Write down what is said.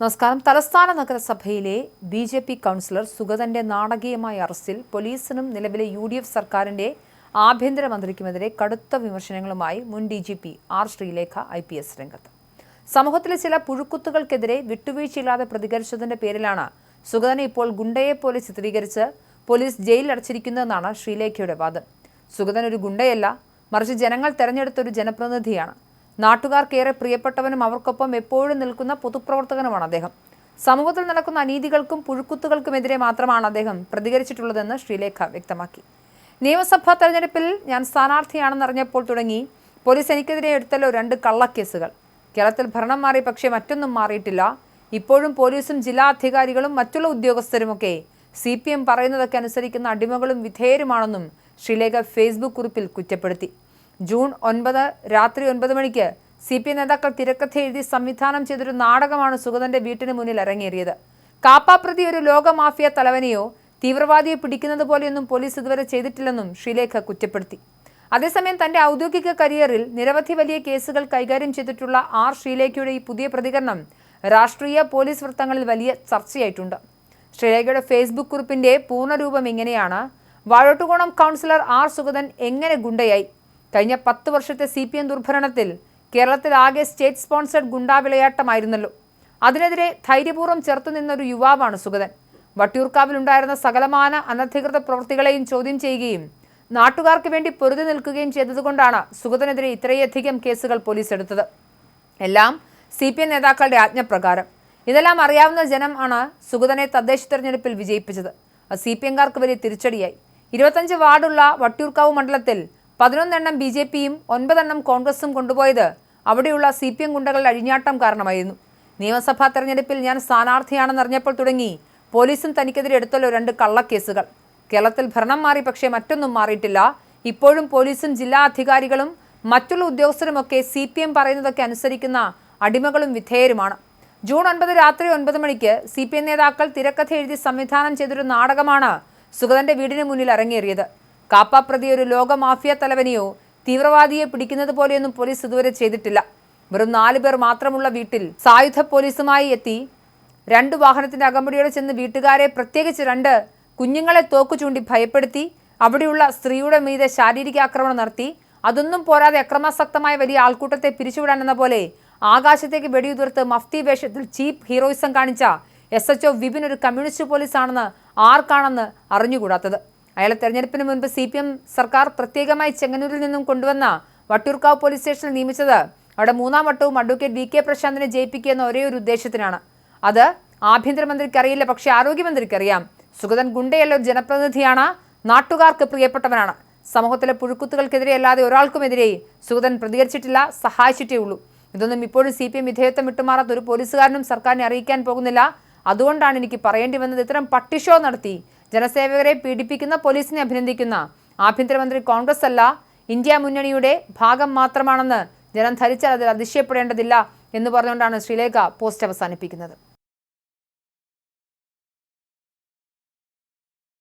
നമസ്കാരം. തലസ്ഥാന നഗരസഭയിലെ ബി.ജെ.പി. കൗൺസിലർ സുഗതന്റെ നാടകീയമായ അറസ്റ്റിൽ പോലീസിനും നിലവിലെ UDF സർക്കാരിന്റെ ആഭ്യന്തരമന്ത്രിക്കുമെതിരെ കടുത്ത വിമർശനങ്ങളുമായി മുൻ DGP ആർ ശ്രീലേഖ IPS രംഗത്ത്. സമൂഹത്തിലെ ചില പുഴുക്കുത്തുകൾക്കെതിരെ വിട്ടുവീഴ്ചയില്ലാതെ പ്രതികരിച്ചതിന്റെ പേരിലാണ് സുഗതനെ ഇപ്പോൾ ഗുണ്ടയെപ്പോലെ ചിത്രീകരിച്ച് പോലീസ് ജയിലിൽ അടച്ചിരിക്കുന്നതെന്നാണ് ശ്രീലേഖയുടെ വാദം. സുഗതൻ ഒരു ഗുണ്ടയല്ല, മറിച്ച് ജനങ്ങൾ തെരഞ്ഞെടുത്ത ഒരു ജനപ്രതിനിധിയാണ്. നാട്ടുകാർക്കേറെ പ്രിയപ്പെട്ടവനും അവർക്കൊപ്പം എപ്പോഴും നിൽക്കുന്ന പൊതുപ്രവർത്തകനുമാണ് അദ്ദേഹം. സമൂഹത്തിൽ നടക്കുന്ന അനീതികൾക്കും പുഴുക്കുത്തുകൾക്കുമെതിരെ മാത്രമാണ് അദ്ദേഹം പ്രതികരിച്ചിട്ടുള്ളതെന്ന് ശ്രീലേഖ വ്യക്തമാക്കി. നിയമസഭാ തെരഞ്ഞെടുപ്പിൽ ഞാൻ സ്ഥാനാർത്ഥിയാണെന്നറിഞ്ഞപ്പോൾ തുടങ്ങി പോലീസ് എനിക്കെതിരെ എടുത്തല്ലോ 2 കള്ളക്കേസുകൾ. കേരളത്തിൽ ഭരണം മാറി, പക്ഷേ മറ്റൊന്നും മാറിയിട്ടില്ല. ഇപ്പോഴും പോലീസും ജില്ലാ അധികാരികളും മറ്റുള്ള ഉദ്യോഗസ്ഥരുമൊക്കെ CPM പറയുന്നതൊക്കെ അനുസരിക്കുന്ന അടിമകളും വിധേയരുമാണെന്നും ശ്രീലേഖ ഫേസ്ബുക്ക് കുറിപ്പിൽ കുറ്റപ്പെടുത്തി. ജൂൺ 9 രാത്രി 9 മണിക്ക് CPM നേതാക്കൾ തിരക്കഥ എഴുതി സംവിധാനം ചെയ്തൊരു നാടകമാണ് സുഗതന്റെ വീട്ടിന് മുന്നിൽ അരങ്ങേറിയത്. കാപ്പാപ്രതി ഒരു ലോക മാഫിയ തലവനെയോ തീവ്രവാദിയെ പിടിക്കുന്നത് പോലെയൊന്നും പോലീസ് ഇതുവരെ ചെയ്തിട്ടില്ലെന്നും ശ്രീലേഖ കുറ്റപ്പെടുത്തി. അതേസമയം തന്റെ ഔദ്യോഗിക കരിയറിൽ നിരവധി വലിയ കേസുകൾ കൈകാര്യം ചെയ്തിട്ടുള്ള ആർ ശ്രീലേഖയുടെ ഈ പുതിയ പ്രതികരണം രാഷ്ട്രീയ പോലീസ് വൃത്തങ്ങളിൽ വലിയ ചർച്ചയായിട്ടുണ്ട്. ശ്രീലേഖയുടെ ഫേസ്ബുക്ക് കുറിപ്പിന്റെ പൂർണ്ണരൂപം ഇങ്ങനെയാണ്: വാഴോട്ടുകോണം കൗൺസിലർ ആർ സുഗതൻ എങ്ങനെ ഗുണ്ടയായി? കഴിഞ്ഞ 10 വർഷത്തെ CPM ദുർഭരണത്തിൽ കേരളത്തിൽ ആകെ സ്റ്റേറ്റ് സ്പോൺസർഡ് ഗുണ്ടാ വിളയാട്ടമായിരുന്നല്ലോ. അതിനെതിരെ ധൈര്യപൂർവ്വം ചെറുത്തുനിന്നൊരു യുവാവാണ് സുഗതൻ. വട്ടിയൂർക്കാവിലുണ്ടായിരുന്ന സകലമാന അനധികൃത പ്രവൃത്തികളെയും ചോദ്യം ചെയ്യുകയും നാട്ടുകാർക്ക് വേണ്ടി പൊരുതി നിൽക്കുകയും ചെയ്തതുകൊണ്ടാണ് സുഗതനെതിരെ ഇത്രയധികം കേസുകൾ പോലീസ് എടുത്തത്. എല്ലാം CPM നേതാക്കളുടെ ആജ്ഞപ്രകാരം. ഇതെല്ലാം അറിയാവുന്ന ജനമാണ് സുഗതനെ തദ്ദേശ തെരഞ്ഞെടുപ്പിൽ വിജയിപ്പിച്ചത്. CPMകാർക്ക് വലിയ തിരിച്ചടിയായി. 25 വാർഡുള്ള വട്ടിയൂർക്കാവ് മണ്ഡലത്തിൽ 11 എണ്ണം BJPയും 9 എണ്ണം കോൺഗ്രസും കൊണ്ടുപോയത് അവിടെയുള്ള CPM ഗുണ്ടകളുടെ അഴിഞ്ഞാട്ടം കാരണമായിരുന്നു. നിയമസഭാ തെരഞ്ഞെടുപ്പിൽ ഞാൻ സ്ഥാനാർത്ഥിയാണെന്നറിഞ്ഞപ്പോൾ തുടങ്ങി പോലീസും തനിക്കെതിരെ എടുത്തല്ലോ 2 കള്ളക്കേസുകൾ. കേരളത്തിൽ ഭരണം മാറി, പക്ഷേ മറ്റൊന്നും മാറിയിട്ടില്ല. ഇപ്പോഴും പോലീസും ജില്ലാ അധികാരികളും മറ്റുള്ള ഉദ്യോഗസ്ഥരുമൊക്കെ CPM പറയുന്നതൊക്കെ അനുസരിക്കുന്ന അടിമകളും വിധേയരുമാണ്. ജൂൺ 9 രാത്രി 9 മണിക്ക് CPM നേതാക്കൾ തിരക്കഥ എഴുതി സംവിധാനം ചെയ്തൊരു നാടകമാണ് സുഗതന്റെ വീടിന് മുന്നിൽ അരങ്ങേറിയത്. കാപ്പാപ്രതി ഒരു ലോക മാഫിയ തലവനെയോ തീവ്രവാദിയെ പിടിക്കുന്നത് പോലെയൊന്നും പോലീസ് ഇതുവരെ ചെയ്തിട്ടില്ല. വെറും 4 പേർ മാത്രമുള്ള വീട്ടിൽ സായുധ പോലീസുമായി എത്തി 2 വാഹനത്തിന്റെ അകമ്പടിയോടെ ചെന്ന് വീട്ടുകാരെ, പ്രത്യേകിച്ച് 2 കുഞ്ഞുങ്ങളെ തോക്കു ചൂണ്ടി ഭയപ്പെടുത്തി അവിടെയുള്ള സ്ത്രീയുടെ മീതെ ശാരീരിക ആക്രമണം നടത്തി. അതൊന്നും പോരാതെ അക്രമാസക്തമായ വലിയ ആൾക്കൂട്ടത്തെ പിരിച്ചുവിടാനെന്ന പോലെ ആകാശത്തേക്ക് വെടിയുതിർത്ത് മഫ്തി വേഷത്തിൽ ചീപ്പ് ഹീറോയിസം കാണിച്ച SHO വിപിൻ ഒരു കമ്മ്യൂണിസ്റ്റ് പോലീസാണെന്ന് ആർക്കാണെന്ന് അറിഞ്ഞുകൂടാത്തത്? അയാളെ തെരഞ്ഞെടുപ്പിന് മുൻപ് CPM സർക്കാർ പ്രത്യേകമായി ചെങ്ങന്നൂരിൽ നിന്നും കൊണ്ടുവന്ന വട്ടിയൂർക്കാവ് പോലീസ് സ്റ്റേഷനിൽ നിയമിച്ചത് അവിടെ 3ാം വട്ടവും അഡ്വക്കേറ്റ് VK പ്രശാന്തിനെ ജയിപ്പിക്കുക എന്ന ഒരേ ഒരു ഉദ്ദേശത്തിനാണ്. അത് ആഭ്യന്തരമന്ത്രിക്ക് അറിയില്ല, പക്ഷേ ആരോഗ്യമന്ത്രിക്ക് അറിയാം. സുഗതൻ ഗുണ്ടയല്ല, ഒരു ജനപ്രതിനിധിയാണ്, നാട്ടുകാർക്ക് പ്രിയപ്പെട്ടവനാണ്. സമൂഹത്തിലെ പുഴുക്കുത്തുകൾക്കെതിരെ അല്ലാതെ ഒരാൾക്കുമെതിരെ സുഗതൻ പ്രതികരിച്ചിട്ടില്ല, സഹായിച്ചിട്ടേ ഉള്ളൂ. ഇതൊന്നും ഇപ്പോഴും CPM വിധേയത്വം വിട്ടുമാറാത്ത ഒരു പോലീസുകാരനും സർക്കാരിനെ അറിയിക്കാൻ പോകുന്നില്ല. അതുകൊണ്ടാണ് എനിക്ക് പറയേണ്ടി വന്നത്, ഇത്തരം പട്ടിഷോ നടത്തി ജനസേവകരെ പീഡിപ്പിക്കുന്ന പോലീസിനെ അഭിനന്ദിക്കുന്ന ആഭ്യന്തരമന്ത്രി കോൺഗ്രസ് അല്ല, ഇന്ത്യ മുന്നണിയുടെ ഭാഗം മാത്രമാണെന്ന് ജനം ധരിച്ചാൽ അതിൽ അതിശയപ്പെടേണ്ടതില്ല എന്ന് പറഞ്ഞുകൊണ്ടാണ് ശ്രീലേഖ പോസ്റ്റ് അവസാനിപ്പിക്കുന്നത്.